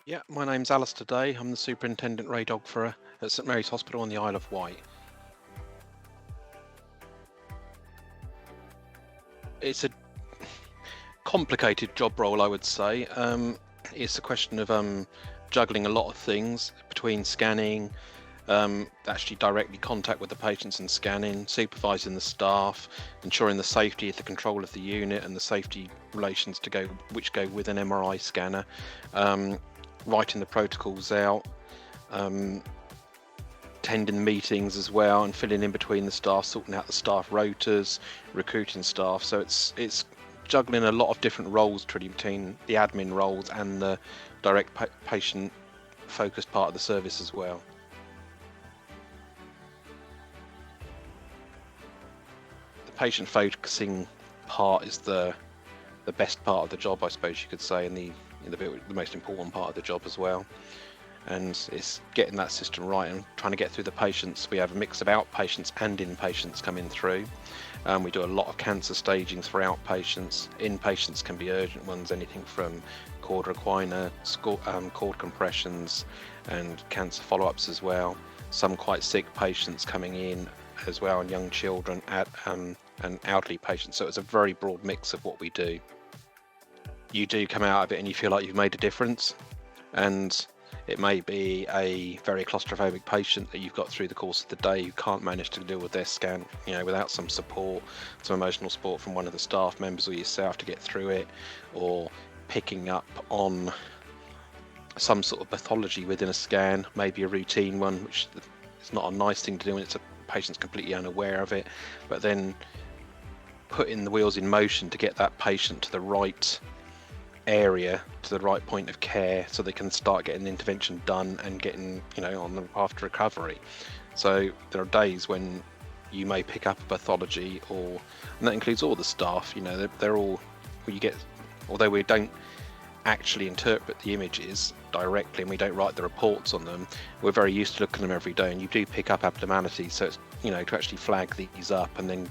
Yeah, my name's Alistair Day. I'm the superintendent radiographer at St Mary's Hospital on the Isle of Wight. It's a complicated job role, I would say. It's a question of juggling a lot of things between scanning, actually directly contact with the patients and scanning, supervising the staff, ensuring the safety of the control of the unit and the safety relations which go with an MRI scanner, writing the protocols out, attending meetings as well, and filling in between the staff, sorting out the staff rotas, recruiting staff. So it's juggling a lot of different roles really between the admin roles and the direct patient focused part of the service as well. The patient focusing part is the best part of the job, I suppose you could say, and the most important part of the job as well. And it's getting that system right and trying to get through the patients. We have a mix of outpatients and inpatients coming through. We do a lot of cancer stagings for outpatients. Inpatients can be urgent ones, anything from cord requiner, cord compressions, and cancer follow-ups as well. Some quite sick patients coming in as well, and young children and elderly patients. So it's a very broad mix of what we do. You do come out of it and you feel like you've made a difference, and it may be a very claustrophobic patient that you've got through the course of the day who can't manage to deal with their scan, without some support, some emotional support from one of the staff members or yourself to get through it, or picking up on some sort of pathology within a scan, maybe a routine one, which is not a nice thing to do when it's a patient's completely unaware of it, but then putting the wheels in motion to get that patient to the right area, to the right point of care, so they can start getting the intervention done and getting on the path to recovery. So there are days when you may pick up a pathology, and that includes all the staff. They're all, although we don't actually interpret the images directly and we don't write the reports on them, we're very used to looking at them every day, and you do pick up abnormalities. So it's to actually flag these up and then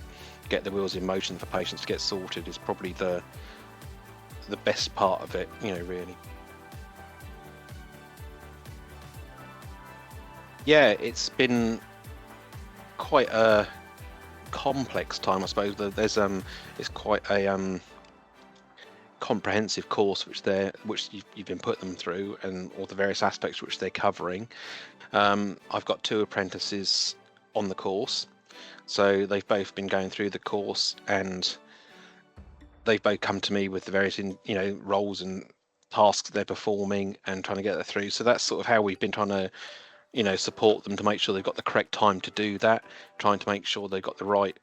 get the wheels in motion for patients to get sorted is probably the best part of it, really. Yeah, it's been quite a complex time, I suppose. It's quite a comprehensive course which you've been putting them through, and all the various aspects which they're covering. I've got 2 apprentices on the course, so they've both been going through the course, and they've both come to me with the various roles and tasks they're performing and trying to get that through. So that's sort of how we've been trying to support them to make sure they've got the correct time to do that, trying to make sure they've got the right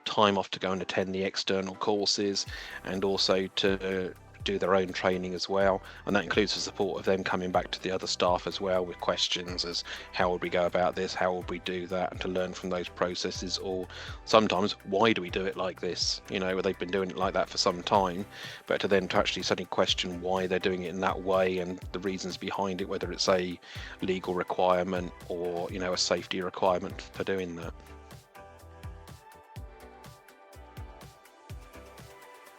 time off to go and attend the external courses, and also to do their own training as well. And that includes the support of them coming back to the other staff as well with questions as how would we go about this, how would we do that, and to learn from those processes, or sometimes why do we do it like this, where they've been doing it like that for some time, but to actually suddenly question why they're doing it in that way and the reasons behind it, whether it's a legal requirement or a safety requirement for doing that.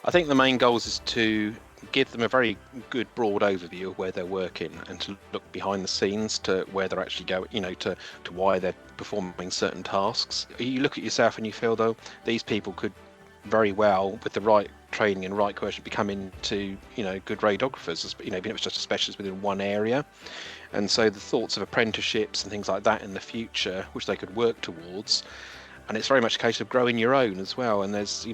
I think the main goals is to give them a very good broad overview of where they're working, and to look behind the scenes to where they're actually going, to why they're performing certain tasks. You look at yourself and you feel, though, these people could very well, with the right training and right coercion, become into good radiographers, even if it's just a specialist within one area. And so the thoughts of apprenticeships and things like that in the future, which they could work towards. And it's very much a case of growing your own as well. And there's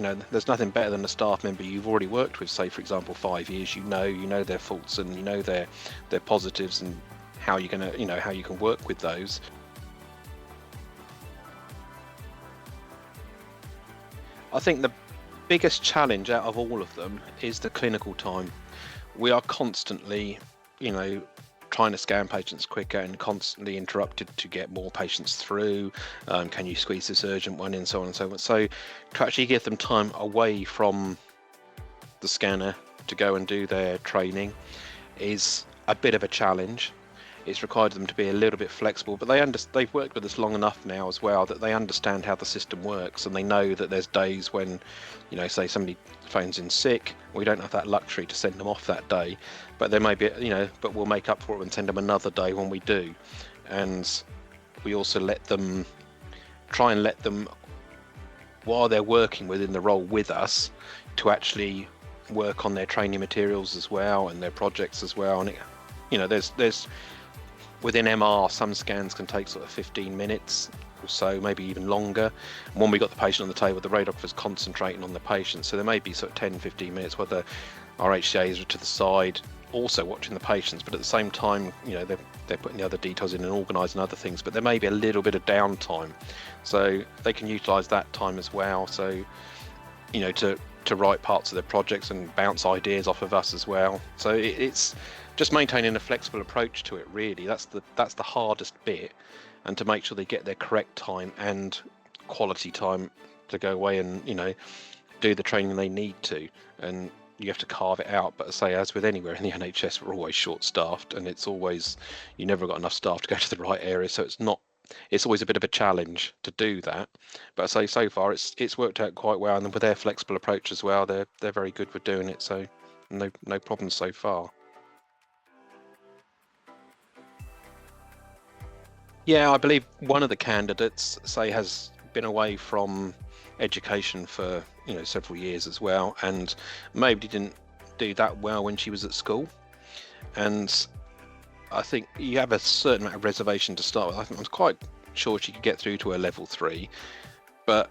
nothing better than a staff member you've already worked with, say for example 5 years. You know their faults and their positives, and how you're gonna how you can work with those. I think the biggest challenge out of all of them is the clinical time. We are constantly trying to scan patients quicker and constantly interrupted to get more patients through. Can you squeeze this urgent one in, so on and so on. So to actually give them time away from the scanner to go and do their training is a bit of a challenge. it's required them to be a little bit flexible, but they've worked with us long enough now as well that they understand how the system works, and they know that there's days when, say somebody phones in sick, we don't have that luxury to send them off that day, but there may be, but we'll make up for it and send them another day when we do. And we also try and let them, while they're working within the role with us, to actually work on their training materials as well and their projects as well. And there's within MR, some scans can take sort of 15 minutes or so, maybe even longer. And when we got the patient on the table, the radiographer's concentrating on the patient, so there may be sort of 10-15 minutes where the RHCAs are to the side also watching the patients, but at the same time, they're putting the other details in and organising other things, but there may be a little bit of downtime, so they can utilise that time as well, so to write parts of their projects and bounce ideas off of us as well. So it's just maintaining a flexible approach to it, really. That's the hardest bit, and to make sure they get their correct time and quality time to go away and do the training they need to. And you have to carve it out, but as with anywhere in the NHS, we're always short-staffed, and you never got enough staff to go to the right area, so it's always a bit of a challenge to do that. But so far it's worked out quite well, and with their flexible approach as well, they're very good with doing it, so no problems so far. Yeah, I believe one of the candidates has been away from education for several years as well, and maybe didn't do that well when she was at school, and I think you have a certain amount of reservation to start with. I was quite sure she could get through to her level 3, but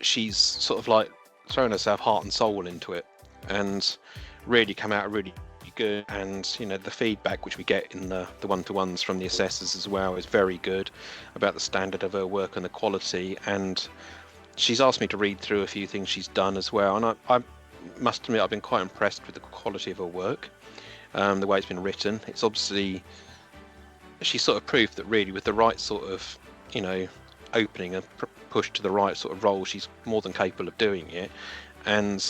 she's sort of like thrown herself heart and soul into it and really come out really good. And the feedback which we get in the one-to-ones from the assessors as well is very good about the standard of her work and the quality. And she's asked me to read through a few things she's done as well, and I must admit I've been quite impressed with the quality of her work. The way it's been written, it's obviously, she's sort of proof that really with the right sort of opening and push to the right sort of role, she's more than capable of doing it. And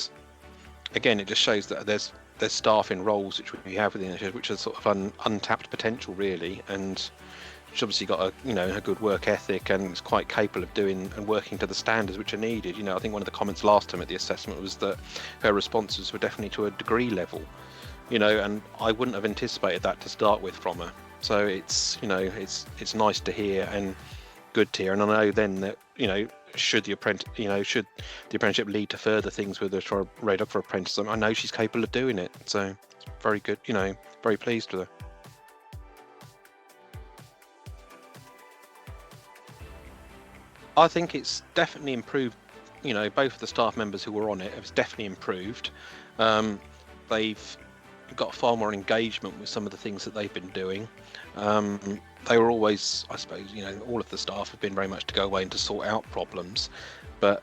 again, it just shows that there's staff in roles which we have within it which are sort of untapped potential, really, and she's obviously got a good work ethic and is quite capable of doing and working to the standards which are needed. I think one of the comments last time at the assessment was that her responses were definitely to a degree level, and I wouldn't have anticipated that to start with from her. So it's nice to hear and good to hear. And I know then that should the apprenticeship lead to further things with her for radar for apprentice, I know she's capable of doing it. So it's very good. Very pleased with her. I think it's definitely improved. Both of the staff members who were on it have definitely improved. They've got far more engagement with some of the things that they've been doing. They were always, I suppose, all of the staff have been very much to go away and to sort out problems, but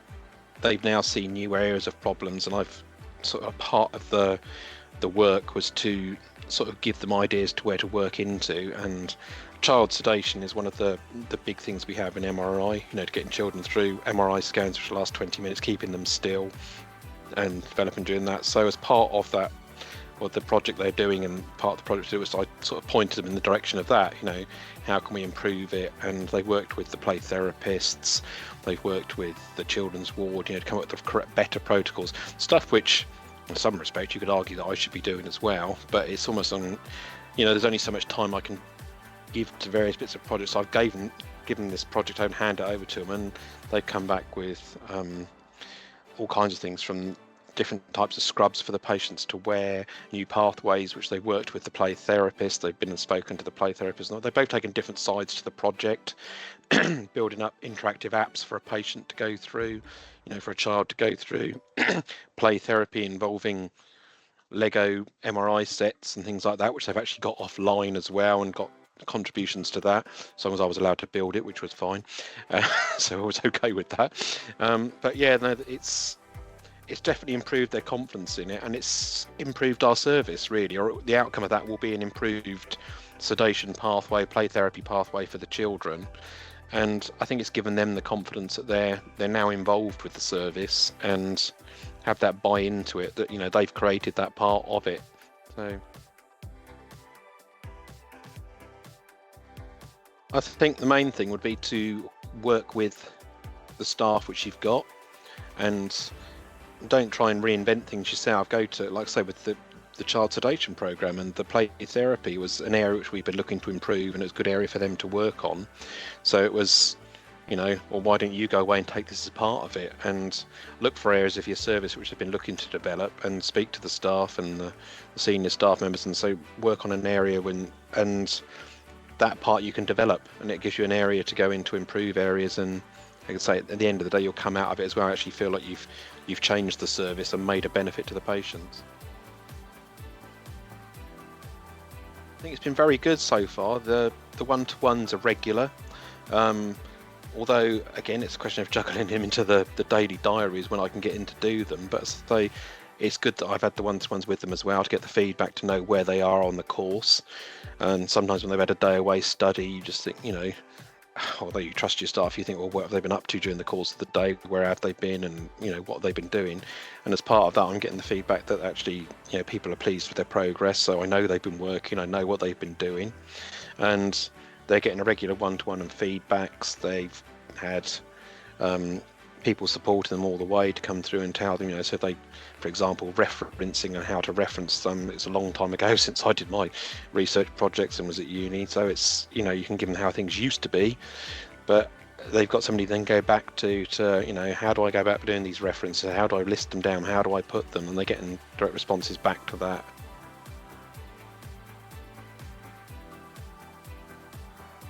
they've now seen new areas of problems, and I've sort of part of the work was to sort of give them ideas to where to work into. And child sedation is one of the big things we have in MRI, to getting children through MRI scans which last 20 minutes, keeping them still and developing doing that. So as part of that, or the project they're doing, and part of the project was I sort of pointed them in the direction of that, how can we improve it? And they worked with the play therapists, they've worked with the children's ward, to come up with correct, better protocols, stuff which in some respect you could argue that I should be doing as well, but it's almost on, there's only so much time I can give to various bits of projects. So I've given this project and hand it over to them, and they've come back with all kinds of things, from different types of scrubs for the patients to wear, new pathways which they worked with the play therapist. They've been and spoken to the play therapist. They've both taken different sides to the project, building up interactive apps for a patient to go through, for a child to go through, play therapy involving Lego MRI sets and things like that, which they've actually got offline as well and got contributions to that, as long as I was allowed to build it, which was fine. So I was okay with that. But yeah, no, it's definitely improved their confidence in it, and it's improved our service, really, or the outcome of that will be an improved sedation pathway, play therapy pathway for the children. And I think it's given them the confidence that they're now involved with the service and have that buy into it, that they've created that part of it. So I think the main thing would be to work with the staff which you've got, and don't try and reinvent things yourself. Go to, like I say, with the child sedation program, and the play therapy was an area which we've been looking to improve, and it was a good area for them to work on. So it was, well, why don't you go away and take this as part of it, and look for areas of your service which have been looking to develop, and speak to the staff and the senior staff members, and so work on an area and that part you can develop, and it gives you an area to go into, improve areas, and I can say at the end of the day you'll come out of it as well, actually feel like you've changed the service and made a benefit to the patients. I think it's been very good so far. The one-to-ones are regular, although again it's a question of juggling him into the daily diaries when I can get in to do them, but so it's good that I've had the one-to-ones with them as well to get the feedback, to know where they are on the course. And sometimes when they've had a day away study, you just think, although you trust your staff, you think, well, what have they been up to during the course of the day? Where have they been? And, what have they been doing? And as part of that, I'm getting the feedback that actually, people are pleased with their progress. So I know they've been working, I know what they've been doing. And they're getting a regular one-to-one and feedbacks. They've had people supporting them all the way to come through and tell them, so they, for example, referencing and how to reference them. It's a long time ago since I did my research projects and was at uni, so it's, you can give them how things used to be, but they've got somebody then go back to how do I go about doing these references, how do I list them down, how do I put them, and they're getting direct responses back to that.